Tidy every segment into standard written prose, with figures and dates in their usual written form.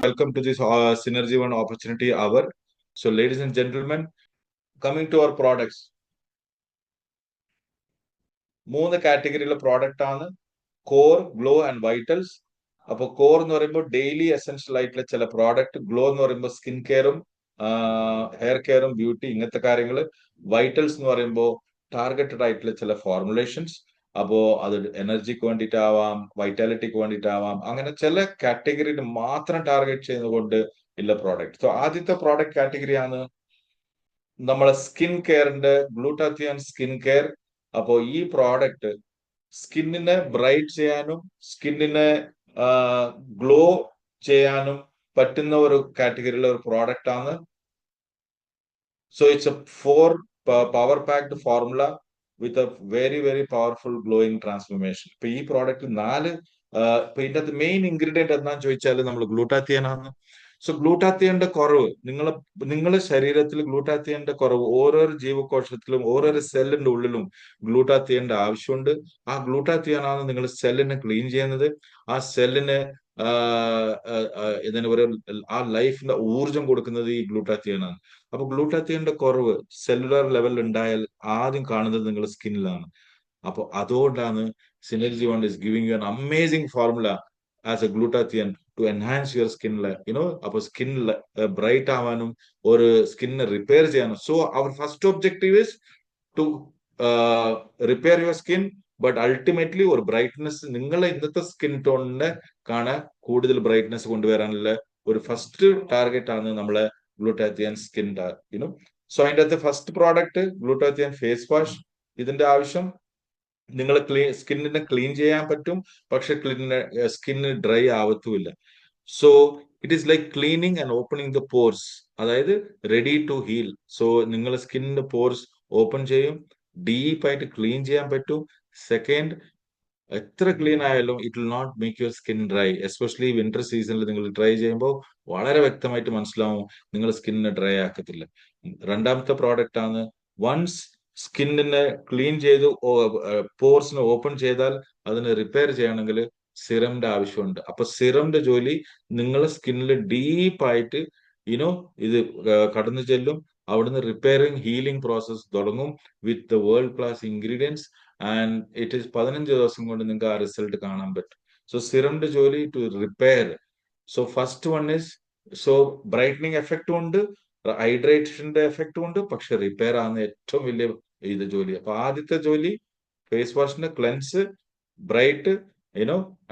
Welcome to this Synergy One Opportunity Hour. So, ladies and gentlemen, coming to our products. മൂന്ന് കാറ്റഗറിയിലെ product ആണ് core, glow and vitals. അപ്പോൾ core എന്ന് പറയുമ്പോൾ daily essential ആയിട്ടുള്ള ചില product, glow എന്ന് പറയുമ്പോൾ സ്കിൻ കെയറും ഹെയർ കെയറും ബ്യൂട്ടി ഇങ്ങനത്തെ കാര്യങ്ങൾ, വൈറ്റൽസ് എന്ന് പറയുമ്പോൾ ടാർഗറ്റഡ് ആയിട്ടുള്ള ചില ഫോർമുലേഷൻസ്. അപ്പോ അത് എനർജിക്ക് വേണ്ടിയിട്ടാവാം, വൈറ്റാലിറ്റിക്ക് വേണ്ടിയിട്ടാവാം, അങ്ങനെ ചില കാറ്റഗറിയിൽ മാത്രം ടാർഗറ്റ് ചെയ്യുന്നതുകൊണ്ട് ഉള്ള പ്രോഡക്റ്റ്. സോ ആദ്യത്തെ പ്രോഡക്റ്റ് കാറ്റഗറിയാണ് നമ്മളെ സ്കിൻ കെയറിന്റെ ഗ്ലൂട്ടാത്തിയോൺ സ്കിൻ കെയർ. അപ്പോൾ ഈ പ്രോഡക്റ്റ് സ്കിന്നിനെ ബ്രൈറ്റ് ചെയ്യാനും സ്കിന്നിനെ ഗ്ലോ ചെയ്യാനും പറ്റുന്ന ഒരു കാറ്റഗറിയിലെ ഒരു പ്രോഡക്റ്റ് ആണ്. So it's A 4 power packed formula with a very very powerful glowing transformation. ഇപ്പൊ ഈ പ്രോഡക്റ്റ് 4 ഇപ്പൊ ഇതിന്റെ അകത്ത് മെയിൻ ഇൻഗ്രീഡിയന്റ് എന്താന്ന് ചോദിച്ചാൽ നമ്മൾ ഗ്ലൂട്ടാത്തിയൻ ആണ്. സോ ഗ്ലൂട്ടാത്തിയന്റെ കുറവ് നിങ്ങളെ ശരീരത്തിൽ ഗ്ലൂട്ടാത്തിയന്റെ കുറവ് ഓരോരോ ജീവകോശത്തിലും ഓരോരോ സെല്ലിന്റെ ഉള്ളിലും ഗ്ലൂട്ടാത്തിയന്റെ ആവശ്യമുണ്ട്. ആ ഗ്ലൂട്ടാത്തിയനാണ് നിങ്ങൾ സെല്ലിനെ ക്ലീൻ ചെയ്യുന്നത്. ആ സെല്ലിന് ഇതിന് ഒരു ആ ലൈഫിന്റെ ഊർജം കൊടുക്കുന്നത് ഈ ഗ്ലൂട്ടാത്തിയനാണ്. അപ്പൊ ഗ്ലൂട്ടാത്തിയന്റെ കുറവ് സെല്ലുലാർ ലെവലിൽ ഉണ്ടായാൽ ആദ്യം കാണുന്നത് നിങ്ങളുടെ സ്കിന്നിലാണ്. അപ്പൊ അതുകൊണ്ടാണ് synergy one is giving you an amazing formula as a glutathione to enhance your സ്കിന്നില് അപ്പൊ സ്കിൻ ബ്രൈറ്റ് ആവാനും ഒരു സ്കിന്നിനെ റിപ്പയർ ചെയ്യാനും. So our first objective is to repair your skin, but ultimately ഒരു ബ്രൈറ്റ്നെസ് നിങ്ങളെ ഇന്നത്തെ സ്കിൻ ടോണിനെ കാണാൻ കൂടുതൽ ബ്രൈറ്റ്നെസ് കൊണ്ടുവരാനുള്ള ഒരു ഫസ്റ്റ് ടാർഗറ്റ് ആണ് നമ്മളെ ഗ്ലൂട്ടാത്തിയൻ സ്കിൻ സോ അതിന്റെ അകത്ത് first product glutathione face wash. ഇതിന്റെ ആവശ്യം നിങ്ങൾ സ്കിന്നിനെ ക്ലീൻ ചെയ്യാൻ പറ്റും, പക്ഷെ സ്കിന്ന് ഡ്രൈ ആവത്തുമില്ല. So it is like cleaning and opening the pores, അതായത് റെഡി ടു ഹീൽ. സോ നിങ്ങൾ സ്കിന്നിന്റെ പോർസ് ഓപ്പൺ ചെയ്യും, ഡീപ്പായിട്ട് ക്ലീൻ ചെയ്യാൻ പറ്റും. സെക്കൻഡ്, എത്ര ക്ലീൻ ആയാലും it will not make your skin dry. Especially winter സീസണിൽ നിങ്ങൾ ട്രൈ ചെയ്യുമ്പോൾ വളരെ വ്യക്തമായിട്ട് മനസ്സിലാവും നിങ്ങൾ സ്കിന്നിനെ ഡ്രൈ ആക്കത്തില്ല. രണ്ടാമത്തെ പ്രോഡക്റ്റ് ആണ് വൺസ് സ്കിന്നിനെ ക്ലീൻ ചെയ്ത് പോർസിനെ ഓപ്പൺ ചെയ്താൽ അതിനെ റിപ്പയർ ചെയ്യണമെങ്കിൽ സിറമിന്റെ ആവശ്യമുണ്ട്. അപ്പൊ സിറമിന്റെ ജോലി നിങ്ങളെ സ്കിന്നിൽ ഡീപ്പായിട്ട് ഇത് കടന്നു ചെല്ലും. അവിടുന്ന് റിപ്പയറിംഗ് ഹീലിംഗ് പ്രോസസ് തുടങ്ങും with world class ingredients. And it is 15 ദിവസം കൊണ്ട് നിങ്ങൾക്ക് ആ റിസൾട്ട് കാണാൻ പറ്റും. സോ സിറമിന്റെ ജോലി to repair. So first one is brightening എഫക്റ്റും ഉണ്ട്, ഹൈഡ്രേഷന്റെ എഫക്റ്റും ഉണ്ട്, പക്ഷെ റിപ്പയർ ആണ് ഏറ്റവും വലിയ ജോലി. അപ്പൊ ആദ്യത്തെ ജോലി ഫേസ് വാഷിന്റെ cleanse, bright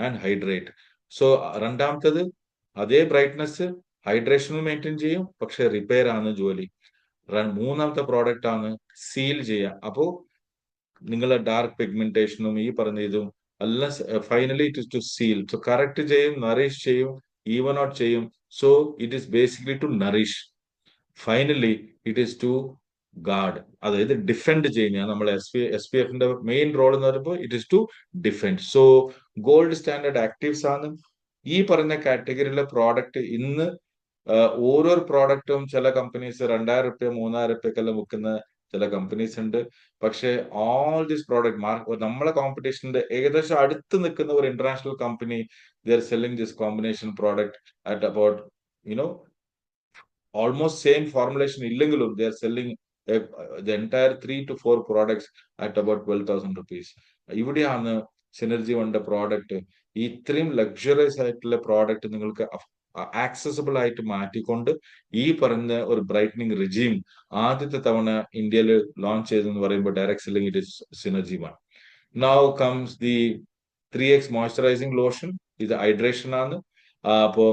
and hydrate. So രണ്ടാമത്തത് അതേ ബ്രൈറ്റ്നെസ് ഹൈഡ്രേഷനും മെയിൻറ്റെയിൻ ചെയ്യും, പക്ഷെ റിപ്പയർ ആണ് ജോലി. മൂന്നാമത്തെ പ്രോഡക്റ്റ് ആണ് സീൽ ചെയ്യുക. അപ്പോ നിങ്ങളെ ഡാർക്ക് പിഗ്മെന്റേഷനും ഈ പറഞ്ഞ ഇതും എല്ലാം finally it is to seal. So correct ചെയ്യും, നറിഷ് ചെയ്യും, ഈവൻ ഔട്ട് ചെയ്യും. So it is basically to nourish. Finally it is to guard, അതായത് ഡിഫെൻഡ് ചെയ്യുക. നമ്മൾ SPF മെയിൻ റോൾ എന്ന് പറയുമ്പോൾ it is to defend. So gold standard actives ആണ് ഈ പറഞ്ഞ കാറ്റഗറിയിലെ പ്രോഡക്റ്റ്. ഇന്ന് ഓരോ പ്രോഡക്റ്റും ചില കമ്പനീസ് 2000 രൂപ 3000 രൂപക്കെല്ലാം വിൽക്കുന്ന ചില കമ്പനീസ് ഉണ്ട്. പക്ഷെ ഓൾ ദിസ് പ്രോഡക്റ്റ് നമ്മളെ കോമ്പറ്റീഷന്റെ ഏകദേശം അടുത്ത് നിൽക്കുന്ന ഒരു international company they are selling this combination product at about almost same formulation ഇല്ലെങ്കിലും they are selling the entire 3 to 4 products at about 12,000 rupees. ഇവിടെയാണ് സിനർജി വണ്ടെ പ്രോഡക്റ്റ് ഇത്രയും ലക്ഷറിയസ് ആയിട്ടുള്ള പ്രോഡക്റ്റ് നിങ്ങൾക്ക് ആക്സസിബിൾ ആയിട്ട് മാറ്റിക്കൊണ്ട് ഈ പറഞ്ഞ ഒരു ബ്രൈറ്റനിങ് റിജീം ആദ്യത്തെ തവണ ഇന്ത്യയിൽ ലോഞ്ച് ചെയ്തെന്ന് പറയുമ്പോൾ direct selling it is synergy one. Now comes the 3x moisturising lotion. ഇത് ഹൈഡ്രേഷൻ ആണ്. അപ്പോ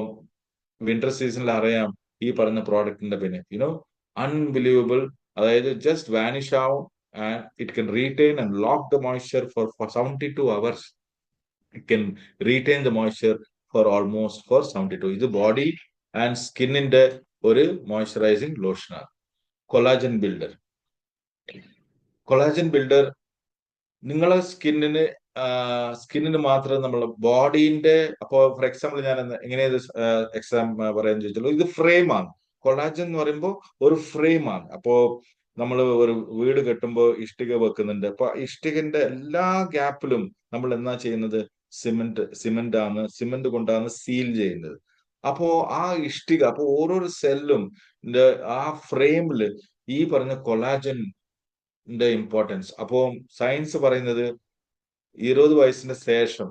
വിന്റർ സീസണിൽ അറിയാം ഈ പറഞ്ഞ പ്രോഡക്റ്റിന്റെ പിന്നെ അൺബിലീവബിൾ, അതായത് ജസ്റ്റ് വാനിഷ് ആവും and it can retain and lock the moisture for 72 hours. It can retain the moisture for almost for 72. ഇത് ബോഡി ആൻഡ് സ്കിന്നിന്റെ ഒരു മോയ്സ്ചറൈസിംഗ് ലോഷനാണ്. Collagen builder. കൊളാജൻ ബിൽഡർ നിങ്ങളെ സ്കിന്നിന് മാത്രം നമ്മൾ ബോഡീന്റെ, അപ്പോ ഫോർ എക്സാമ്പിൾ ഞാൻ എങ്ങനെയത് എക്സാം പറയാൻ ചോദിച്ചാൽ ഇത് ഫ്രെയിം ആണ്. കൊളാജൻ എന്ന് പറയുമ്പോൾ ഒരു ഫ്രെയിം ആണ്. അപ്പോ നമ്മൾ ഒരു വീട് കെട്ടുമ്പോൾ ഇഷ്ടിക വെക്കുന്നുണ്ട്. അപ്പൊ ഇഷ്ടികന്റെ എല്ലാ ഗ്യാപ്പിലും നമ്മൾ എന്നാ ചെയ്യുന്നത്? സിമെന്റ് കൊണ്ടാണ് സീൽ ചെയ്യുന്നത്. അപ്പോ ആ ഇഷ്ടിക, അപ്പൊ ഓരോരോ സെല്ലും ആ ഫ്രെയിമില് ഈ പറഞ്ഞ കൊളാജന്റെ ഇമ്പോർട്ടൻസ്. അപ്പോ സയൻസ് പറയുന്നത് 20 വയസ്സിന് ശേഷം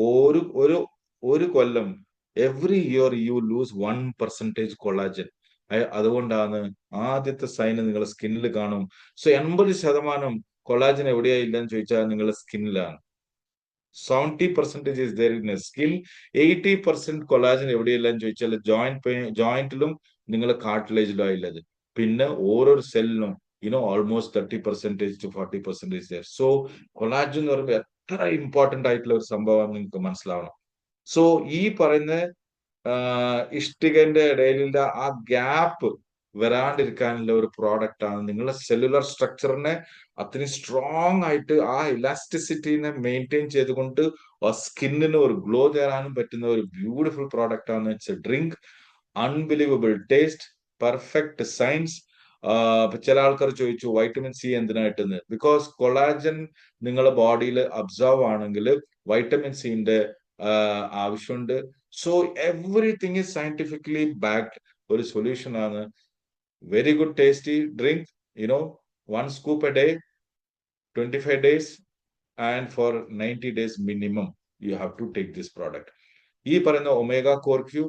ഒരു ഒരു ഒരു കൊല്ലം every year you lose 1% collagen. അതുകൊണ്ടാണ് ആദ്യത്തെ സൈൻ നിങ്ങളുടെ സ്കിന്നിൽ കാണും. സോ 80% കൊളാജൻ എവിടെയാ ഇല്ലെന്ന് ചോദിച്ചാൽ നിങ്ങളുടെ സ്കിന്നിലാണ്. 70% is there in the skin. 80% collagen എവിടെയില്ലെന്ന് ചോദിച്ചാൽ ജോയിന്റിലും നിങ്ങളുടെ കാർട്ടിലേജിലും ഉള്ളത്. പിന്നെ ഓരോ സെല്ലിനും almost 30% to 40% is there. So collagen എന്ന് പറയുമ്പോൾ എത്ര ഇമ്പോർട്ടന്റ് ആയിട്ടുള്ള ഒരു സംഭവം നിങ്ങൾക്ക് മനസ്സിലാവണം. സോ ഈ പറയുന്ന ഇഷ്ടികന്റെ ഇടയിലുള്ള ആ ഗ്യാപ്പ് വരാണ്ടിരിക്കാനുള്ള ഒരു പ്രോഡക്റ്റ് ആണ് നിങ്ങളുടെ സെല്ലുലർ സ്ട്രക്ചറിനെ അത്രയും സ്ട്രോങ് ആയിട്ട് ആ ഇലാസ്റ്റിസിറ്റിനെ മെയിൻറ്റെയിൻ ചെയ്തുകൊണ്ട് ആ സ്കിന്നിന് ഒരു ഗ്ലോ തരാനും പറ്റുന്ന ഒരു ബ്യൂട്ടിഫുൾ പ്രോഡക്റ്റ് ആണ്. It's A drink, unbelievable taste, perfect science. ചില ആൾക്കാർ ചോദിച്ചു വൈറ്റമിൻ സി എന്തിനായിട്ടെന്ന്. ബിക്കോസ് കൊളാജൻ നിങ്ങളുടെ ബോഡിയിൽ അബ്സർവ് ആണെങ്കിൽ വൈറ്റമിൻ സിന്റെ ആവശ്യമുണ്ട്. സോ എവറിത്തിങ് ഈസ് സയന്റിഫിക്കലി ബാക്ഡ് ഒരു സൊല്യൂഷൻ ആണ്. Very good tasty drink. 1 scoop a day, 25 days, and for 90 days minimum you have to take this product. ഈ പറയുന്ന omega core Q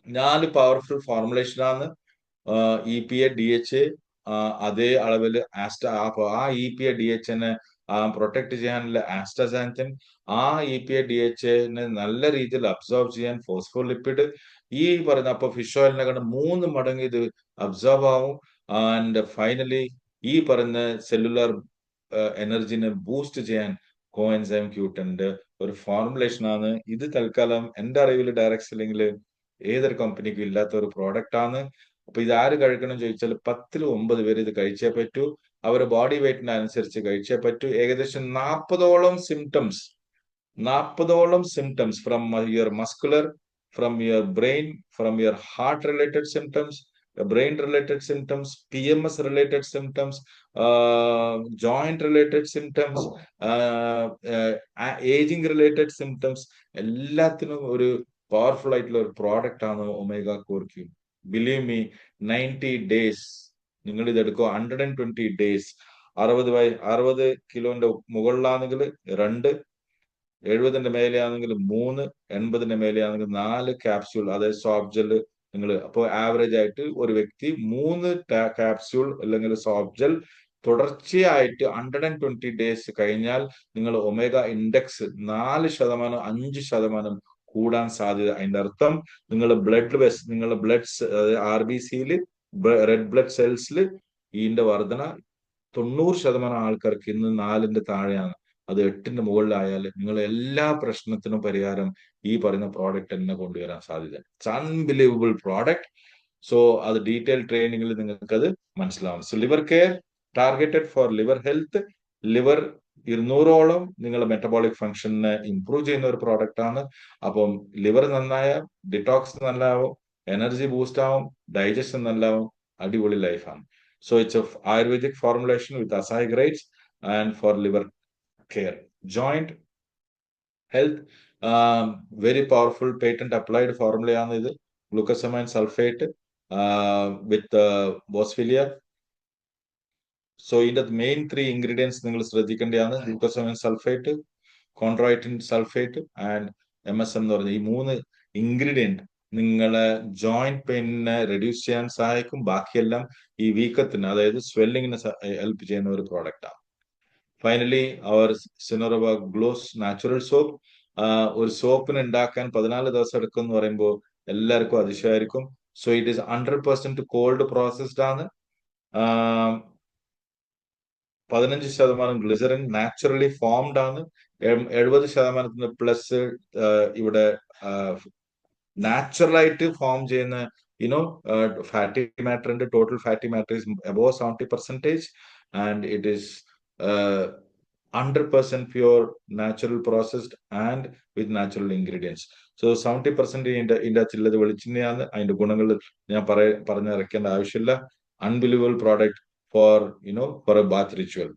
4 powerful formulation ആണ്. EPA DHA അതേ അളവിൽ ആ EPA DHA പ്രൊട്ടക്ട് ചെയ്യാനുള്ള ആസ്ട്രസാന്തൻ, ആ EPA DHA നല്ല രീതിയിൽ അബ്സോർബ് ചെയ്യാൻ ഫോസ്ഫോലിപ്പിഡ്. ഈ പറയുന്ന അപ്പൊ ഫിഷ് ഓയിലിനെ കണ്ട് 3 മടങ്ങ് ഇത് അബ്സോർബ് ആവും. ആൻഡ് ഫൈനലി ഈ പറയുന്ന സെല്ലുലാർ എനർജിനെ ബൂസ്റ്റ് ചെയ്യാൻ കോഎൻസൈം Q10 ഒരു ഫോർമുലേഷൻ ആണ്. ഇത് തൽക്കാലം എന്റെ അറിവിൽ ഡയറക്ട് സെല്ലിംഗിൽ ഏതൊരു കമ്പനിക്കും ഇല്ലാത്ത ഒരു പ്രോഡക്റ്റ് ആണ്. അപ്പൊ ഇത് ആര് കഴിക്കണം ചോദിച്ചാൽ 10ൽ 9 പേര് ഇത് കഴിച്ചേ പറ്റൂ. അവരുടെ ബോഡി വെയിറ്റിന് അനുസരിച്ച് കഴിച്ചേ പറ്റൂ. ഏകദേശം 40ഓളം symptoms from your muscular, from your brain, from your heart related symptoms, brain related symptoms, PMS related symptoms, joint related symptoms, aging related symptoms, എല്ലാത്തിനും ഒരു പവർഫുൾ ആയിട്ടുള്ള ഒരു പ്രോഡക്റ്റ് ആണ് omega core Q. Believe me, 90 days നിങ്ങൾ ഇതെടുക്കുക. 120 days. 60 കിലോന്റെ മുകളിലാണെങ്കിൽ 2, 70ന്റെ മേലെയാണെങ്കിൽ 3, 80ന്റെ മേലെയാണെങ്കിൽ 4 ക്യാപ്സ്യൂൾ, അതായത് സോഫ്റ്റ് ജെൽ നിങ്ങൾ. അപ്പോൾ ആവറേജ് ആയിട്ട് ഒരു വ്യക്തി 3 ക്യാപ്സ്യൂൾ അല്ലെങ്കിൽ സോഫ്റ്റ് ജെൽ തുടർച്ചയായിട്ട് 120 days കഴിഞ്ഞാൽ നിങ്ങൾ ഒമേഗ ഇൻഡെക്സ് 4%, 5% കൂടാൻ സാധ്യത. അതിന്റെ അർത്ഥം നിങ്ങളുടെ RBCയിൽ, റെഡ് ബ്ലഡ് സെൽസിൽ ഇതിന്റെ വർധന 90% ആൾക്കാർക്ക് ഇന്ന് 4ന്റെ താഴെയാണ്. അത് 8ന്റെ മുകളിലായാൽ നിങ്ങൾ എല്ലാ പ്രശ്നത്തിനും പരിഹാരം ഈ പറയുന്ന പ്രോഡക്റ്റ് തന്നെ കൊണ്ടുവരാൻ സാധ്യത. It's unbelievable product. സോ അത് ഡീറ്റെയിൽ ട്രെയിനിങ്ങിൽ നിങ്ങൾക്ക് അത് മനസ്സിലാവും. So liver care targeted for liver health. Liver 200ഓളം നിങ്ങളുടെ മെറ്റബോളിക് ഫംഗ്ഷനെ ഇംപ്രൂവ് ചെയ്യുന്ന ഒരു പ്രോഡക്റ്റ് ആണ്. അപ്പം ലിവർ നന്നായ ഡിറ്റോക്സ് നല്ലതാവും, എനർജി ബൂസ്റ്റ് ആവും, ഡൈജഷൻ നല്ലതാവും, അടിപൊളി ലൈഫാണ്. So it's a Ayurvedic formulation with acai grades and for liver care. Joint health, very powerful patent applied formula ആണ് ഇത്. Glucosamine sulfate with boswellia. So ഇതിന്റെ മെയിൻ 3 ingredients നിങ്ങൾ ശ്രദ്ധിക്കേണ്ടതാണ്. Glucosamine sulfate, chondroitin sulfate and MSM എന്ന് പറഞ്ഞ ഈ 3 ingredient നിങ്ങളെ joint പെയിനെ reduce ചെയ്യാൻ സഹായിക്കും. ബാക്കിയെല്ലാം ഈ വീക്കത്തിന്, അതായത് സ്വെല്ലിങ്ങിന് ഹെൽപ്പ് ചെയ്യുന്ന ഒരു പ്രോഡക്റ്റ് ആണ്. ഫൈനലി അവർ സിനോറവ ഗ്ലോസ് നാച്ചുറൽ സോപ്പ്. ഒരു സോപ്പിന് ഉണ്ടാക്കാൻ 14 ദിവസം എടുക്കും എന്ന് പറയുമ്പോൾ എല്ലാവർക്കും അതിശയമായിരിക്കും. So it is 100% cold processed ആണ്. 15% ഗ്ലിസറിൻ നാച്ചുറലി ഫോംഡ് ആണ്. 70% പ്ലസ് ഇവിടെ നാച്ചുറൽ ആയിട്ട് ഫോം ചെയ്യുന്ന ഫാറ്റി മാറ്റർ ഉണ്ട്. Total fatty matter is above 70%, and it is 100% pure, natural processed and with natural ingredients. So 70% ഇതിന്റെ അകത്തുള്ളത് വെളിച്ചെണ്ണയാണ്. അതിന്റെ ഗുണങ്ങൾ ഞാൻ പറഞ്ഞിറക്കേണ്ട ആവശ്യമില്ല. Unbelievable product for, for a bath ritual.